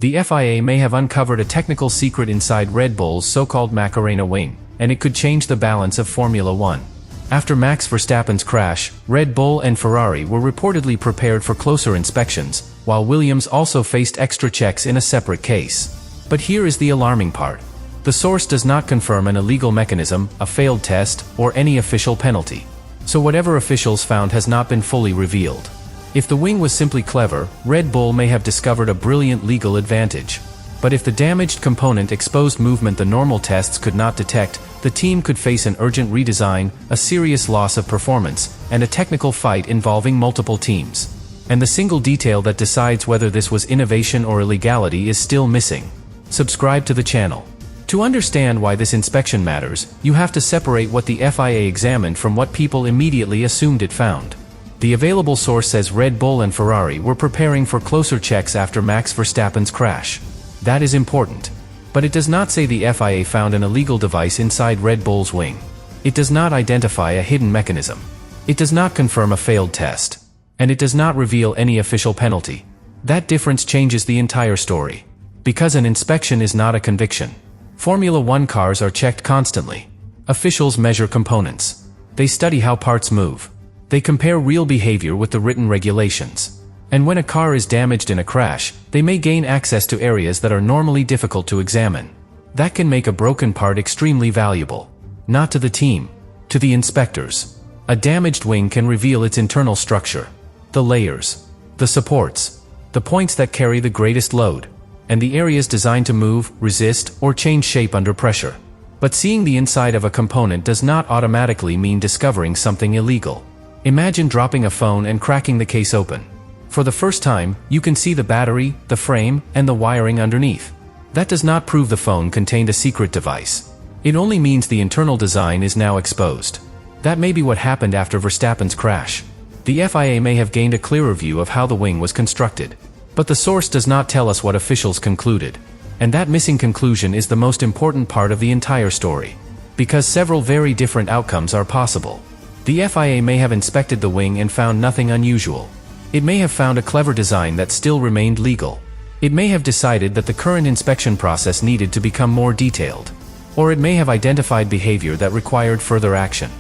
The FIA may have uncovered a technical secret inside Red Bull's so-called Macarena wing, and it could change the balance of Formula One. After Max Verstappen's crash, Red Bull and Ferrari were reportedly prepared for closer inspections, while Williams also faced extra checks in a separate case. But here is the alarming part. The source does not confirm an illegal mechanism, a failed test, or any official penalty. So whatever officials found has not been fully revealed. If the wing was simply clever, Red Bull may have discovered a brilliant legal advantage. But if the damaged component exposed movement the normal tests could not detect, the team could face an urgent redesign, a serious loss of performance, and a technical fight involving multiple teams. And the single detail that decides whether this was innovation or illegality is still missing. Subscribe to the channel. To understand why this inspection matters, you have to separate what the FIA examined from what people immediately assumed it found. The available source says Red Bull and Ferrari were preparing for closer checks after Max Verstappen's crash. That is important. But it does not say the FIA found an illegal device inside Red Bull's wing. It does not identify a hidden mechanism. It does not confirm a failed test. And it does not reveal any official penalty. That difference changes the entire story. Because an inspection is not a conviction. Formula One cars are checked constantly. Officials measure components. They study how parts move. They compare real behavior with the written regulations. And when a car is damaged in a crash, they may gain access to areas that are normally difficult to examine. That can make a broken part extremely valuable. Not to the team, to the inspectors. A damaged wing can reveal its internal structure, the layers, the supports, the points that carry the greatest load, and the areas designed to move, resist, or change shape under pressure. But seeing the inside of a component does not automatically mean discovering something illegal. Imagine dropping a phone and cracking the case open. For the first time, you can see the battery, the frame, and the wiring underneath. That does not prove the phone contained a secret device. It only means the internal design is now exposed. That may be what happened after Verstappen's crash. The FIA may have gained a clearer view of how the wing was constructed. But the source does not tell us what officials concluded. And that missing conclusion is the most important part of the entire story. Because several very different outcomes are possible. The FIA may have inspected the wing and found nothing unusual. It may have found a clever design that still remained legal. It may have decided that the current inspection process needed to become more detailed. Or it may have identified behavior that required further action.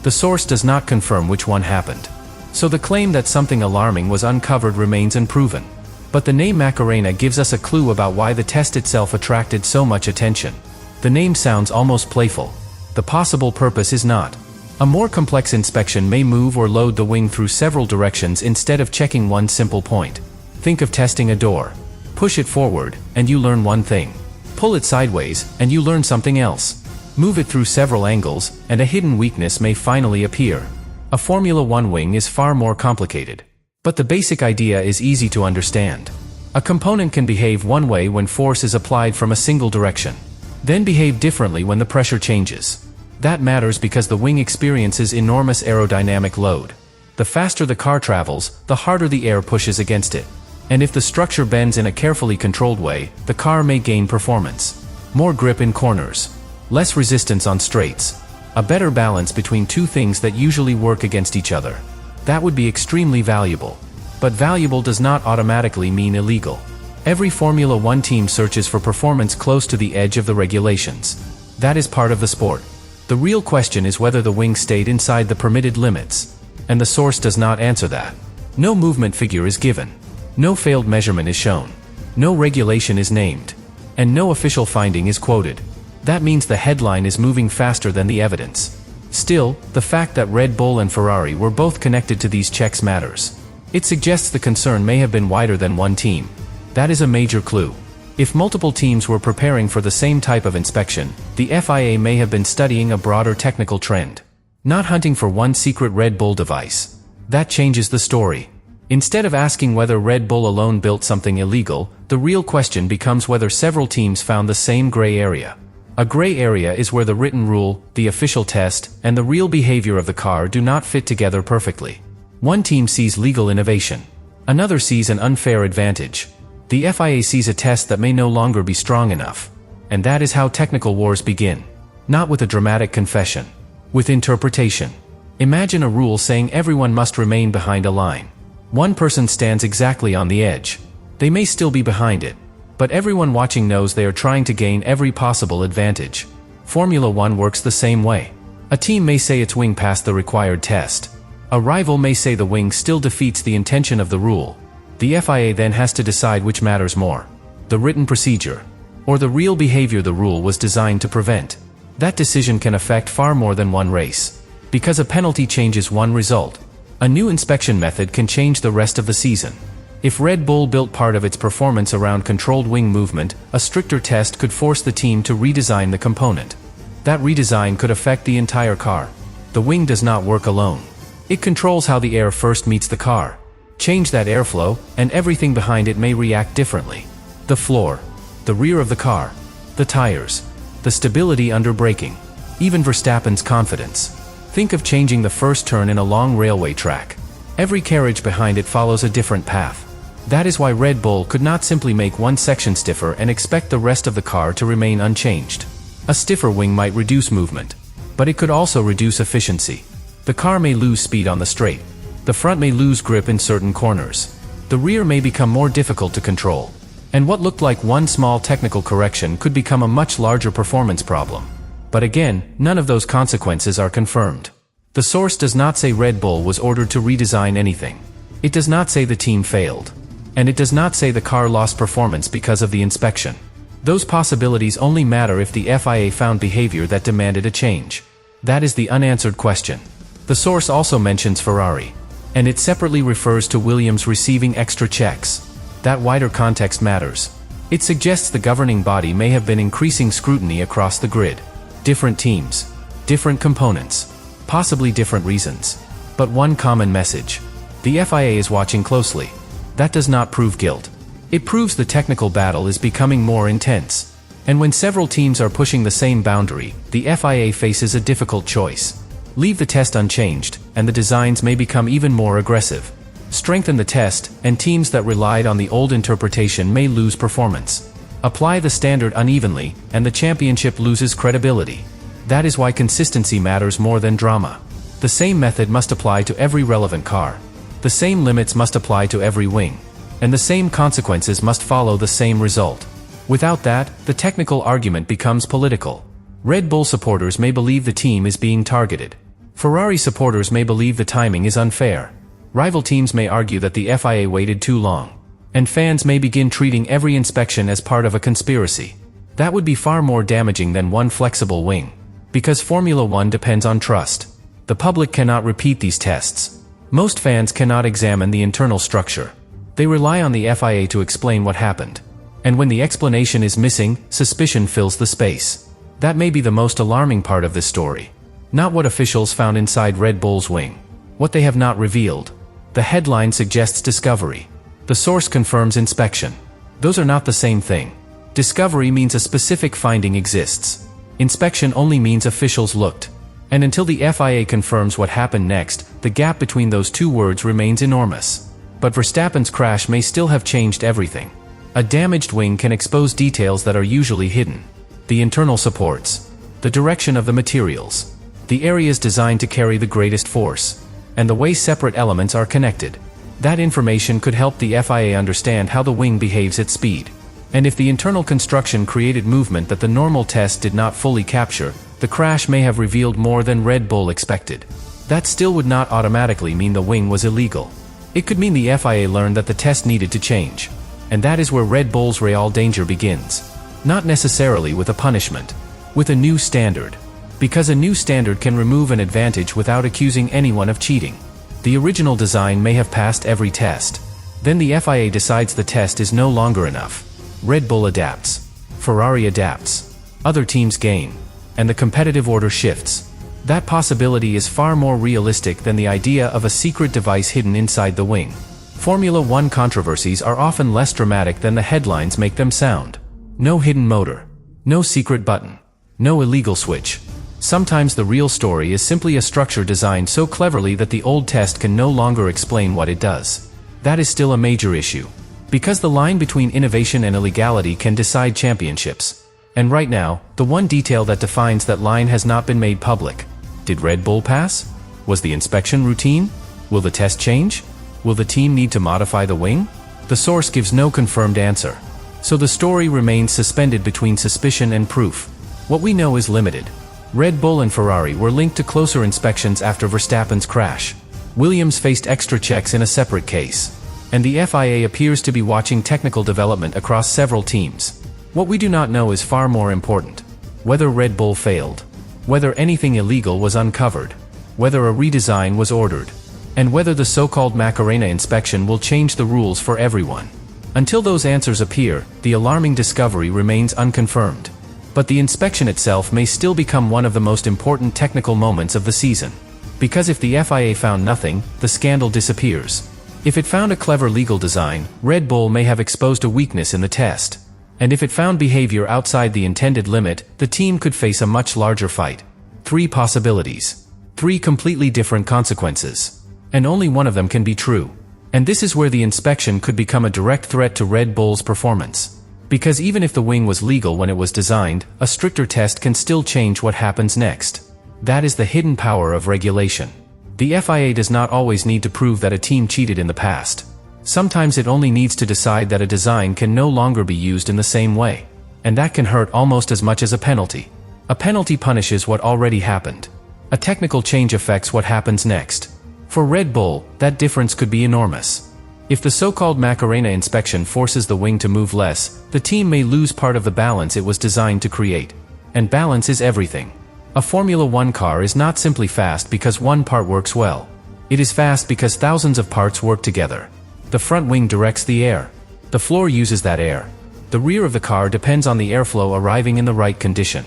The source does not confirm which one happened. So the claim that something alarming was uncovered remains unproven. But the name Macarena gives us a clue about why the test itself attracted so much attention. The name sounds almost playful. The possible purpose is not. A more complex inspection may move or load the wing through several directions instead of checking one simple point. Think of testing a door. Push it forward, and you learn one thing. Pull it sideways, and you learn something else. Move it through several angles, and a hidden weakness may finally appear. A Formula One wing is far more complicated. But the basic idea is easy to understand. A component can behave one way when force is applied from a single direction. Then behave differently when the pressure changes. That matters because the wing experiences enormous aerodynamic load. The faster the car travels, the harder the air pushes against it. And if the structure bends in a carefully controlled way, the car may gain performance. More grip in corners. Less resistance on straights. A better balance between two things that usually work against each other. That would be extremely valuable. But valuable does not automatically mean illegal. Every Formula One team searches for performance close to the edge of the regulations. That is part of the sport. The real question is whether the wing stayed inside the permitted limits. And the source does not answer that. No movement figure is given. No failed measurement is shown. No regulation is named. And no official finding is quoted. That means the headline is moving faster than the evidence. Still, the fact that Red Bull and Ferrari were both connected to these checks matters. It suggests the concern may have been wider than one team. That is a major clue. If multiple teams were preparing for the same type of inspection, the FIA may have been studying a broader technical trend. Not hunting for one secret Red Bull device. That changes the story. Instead of asking whether Red Bull alone built something illegal, the real question becomes whether several teams found the same gray area. A gray area is where the written rule, the official test, and the real behavior of the car do not fit together perfectly. One team sees legal innovation. Another sees an unfair advantage. The FIA sees a test that may no longer be strong enough. And that is how technical wars begin. Not with a dramatic confession. With interpretation. Imagine a rule saying everyone must remain behind a line. One person stands exactly on the edge. They may still be behind it. But everyone watching knows they are trying to gain every possible advantage. Formula One works the same way. A team may say its wing passed the required test. A rival may say the wing still defeats the intention of the rule. The FIA then has to decide which matters more: the written procedure, or the real behavior the rule was designed to prevent. That decision can affect far more than one race. Because a penalty changes one result, a new inspection method can change the rest of the season. If Red Bull built part of its performance around controlled wing movement, a stricter test could force the team to redesign the component. That redesign could affect the entire car. The wing does not work alone. It controls how the air first meets the car. Change that airflow, and everything behind it may react differently. The floor, the rear of the car, the tires, the stability under braking, even Verstappen's confidence. Think of changing the first turn in a long railway track. Every carriage behind it follows a different path. That is why Red Bull could not simply make one section stiffer and expect the rest of the car to remain unchanged. A stiffer wing might reduce movement, but it could also reduce efficiency. The car may lose speed on the straight. The front may lose grip in certain corners. The rear may become more difficult to control. And what looked like one small technical correction could become a much larger performance problem. But again, none of those consequences are confirmed. The source does not say Red Bull was ordered to redesign anything. It does not say the team failed. And it does not say the car lost performance because of the inspection. Those possibilities only matter if the FIA found behavior that demanded a change. That is the unanswered question. The source also mentions Ferrari. And it separately refers to Williams receiving extra checks. That wider context matters. It suggests the governing body may have been increasing scrutiny across the grid. Different teams, different components, possibly different reasons. But one common message: the FIA is watching closely. That does not prove guilt. It proves the technical battle is becoming more intense. And when several teams are pushing the same boundary, the FIA faces a difficult choice. Leave the test unchanged, and the designs may become even more aggressive. Strengthen the test, and teams that relied on the old interpretation may lose performance. Apply the standard unevenly, and the championship loses credibility. That is why consistency matters more than drama. The same method must apply to every relevant car. The same limits must apply to every wing. And the same consequences must follow the same result. Without that, the technical argument becomes political. Red Bull supporters may believe the team is being targeted. Ferrari supporters may believe the timing is unfair. Rival teams may argue that the FIA waited too long. And fans may begin treating every inspection as part of a conspiracy. That would be far more damaging than one flexible wing. Because Formula One depends on trust. The public cannot repeat these tests. Most fans cannot examine the internal structure. They rely on the FIA to explain what happened. And when the explanation is missing, suspicion fills the space. That may be the most alarming part of this story. Not what officials found inside Red Bull's wing. What they have not revealed. The headline suggests discovery. The source confirms inspection. Those are not the same thing. Discovery means a specific finding exists. Inspection only means officials looked. And until the FIA confirms what happened next, the gap between those two words remains enormous. But Verstappen's crash may still have changed everything. A damaged wing can expose details that are usually hidden. The internal supports. The direction of the materials. The areas designed to carry the greatest force. And the way separate elements are connected. That information could help the FIA understand how the wing behaves at speed. And if the internal construction created movement that the normal test did not fully capture, the crash may have revealed more than Red Bull expected. That still would not automatically mean the wing was illegal. It could mean the FIA learned that the test needed to change. And that is where Red Bull's real danger begins. Not necessarily with a punishment. With a new standard. Because a new standard can remove an advantage without accusing anyone of cheating. The original design may have passed every test. Then the FIA decides the test is no longer enough. Red Bull adapts. Ferrari adapts. Other teams gain. And the competitive order shifts. That possibility is far more realistic than the idea of a secret device hidden inside the wing. Formula One controversies are often less dramatic than the headlines make them sound. No hidden motor. No secret button. No illegal switch. Sometimes the real story is simply a structure designed so cleverly that the old test can no longer explain what it does. That is still a major issue. Because the line between innovation and illegality can decide championships. And right now, the one detail that defines that line has not been made public. Did Red Bull pass? Was the inspection routine? Will the test change? Will the team need to modify the wing? The source gives no confirmed answer. So the story remains suspended between suspicion and proof. What we know is limited. Red Bull and Ferrari were linked to closer inspections after Verstappen's crash. Williams faced extra checks in a separate case. And the FIA appears to be watching technical development across several teams. What we do not know is far more important. Whether Red Bull failed. Whether anything illegal was uncovered. Whether a redesign was ordered. And whether the so-called Macarena inspection will change the rules for everyone. Until those answers appear, the alarming discovery remains unconfirmed. But the inspection itself may still become one of the most important technical moments of the season. Because if the FIA found nothing, the scandal disappears. If it found a clever legal design, Red Bull may have exposed a weakness in the test. And if it found behavior outside the intended limit, the team could face a much larger fight. 3 possibilities. 3 completely different consequences. And only one of them can be true. And this is where the inspection could become a direct threat to Red Bull's performance. Because even if the wing was legal when it was designed, a stricter test can still change what happens next. That is the hidden power of regulation. The FIA does not always need to prove that a team cheated in the past. Sometimes it only needs to decide that a design can no longer be used in the same way. And that can hurt almost as much as a penalty. A penalty punishes what already happened. A technical change affects what happens next. For Red Bull, that difference could be enormous. If the so-called Macarena inspection forces the wing to move less, the team may lose part of the balance it was designed to create. And balance is everything. A Formula One car is not simply fast because one part works well. It is fast because thousands of parts work together. The front wing directs the air. The floor uses that air. The rear of the car depends on the airflow arriving in the right condition.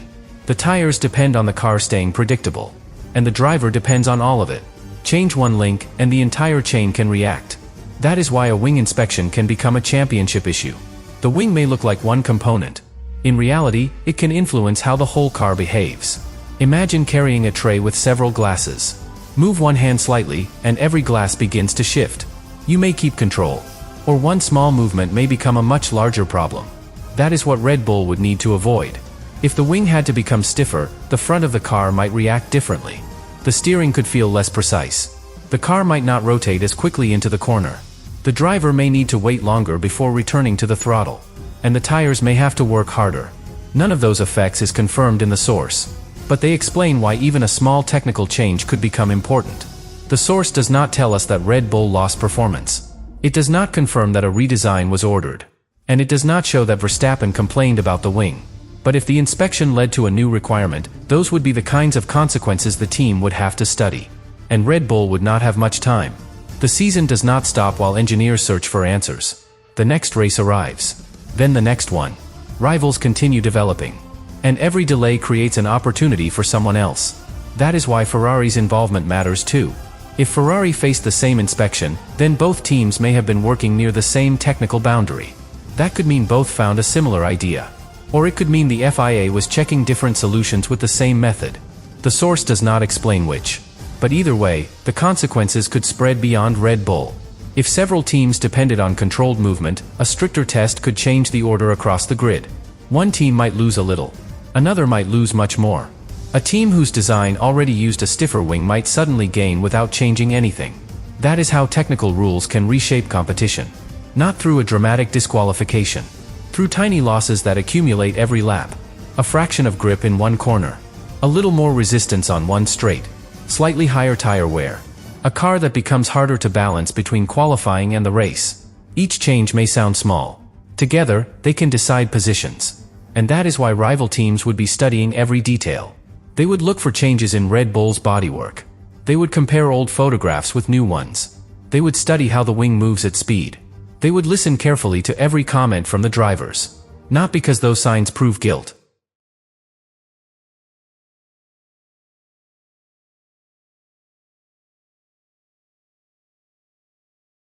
The tires depend on the car staying predictable. And the driver depends on all of it. Change one link, and the entire chain can react. That is why a wing inspection can become a championship issue. The wing may look like one component. In reality, it can influence how the whole car behaves. Imagine carrying a tray with several glasses. Move one hand slightly, and every glass begins to shift. You may keep control. Or one small movement may become a much larger problem. That is what Red Bull would need to avoid. If the wing had to become stiffer, the front of the car might react differently. The steering could feel less precise. The car might not rotate as quickly into the corner. The driver may need to wait longer before returning to the throttle. And the tires may have to work harder. None of those effects is confirmed in the source. But they explain why even a small technical change could become important. The source does not tell us that Red Bull lost performance. It does not confirm that a redesign was ordered. And it does not show that Verstappen complained about the wing. But if the inspection led to a new requirement, those would be the kinds of consequences the team would have to study. And Red Bull would not have much time. The season does not stop while engineers search for answers. The next race arrives. Then the next one. Rivals continue developing. And every delay creates an opportunity for someone else. That is why Ferrari's involvement matters too. If Ferrari faced the same inspection, then both teams may have been working near the same technical boundary. That could mean both found a similar idea. Or it could mean the FIA was checking different solutions with the same method. The source does not explain which. But either way, the consequences could spread beyond Red Bull. If several teams depended on controlled movement, a stricter test could change the order across the grid. One team might lose a little. Another might lose much more. A team whose design already used a stiffer wing might suddenly gain without changing anything. That is how technical rules can reshape competition. Not through a dramatic disqualification. Through tiny losses that accumulate every lap. A fraction of grip in one corner. A little more resistance on one straight. Slightly higher tire wear. A car that becomes harder to balance between qualifying and the race. Each change may sound small. Together, they can decide positions. And that is why rival teams would be studying every detail. They would look for changes in Red Bull's bodywork. They would compare old photographs with new ones. They would study how the wing moves at speed. They would listen carefully to every comment from the drivers. Not because those signs prove guilt,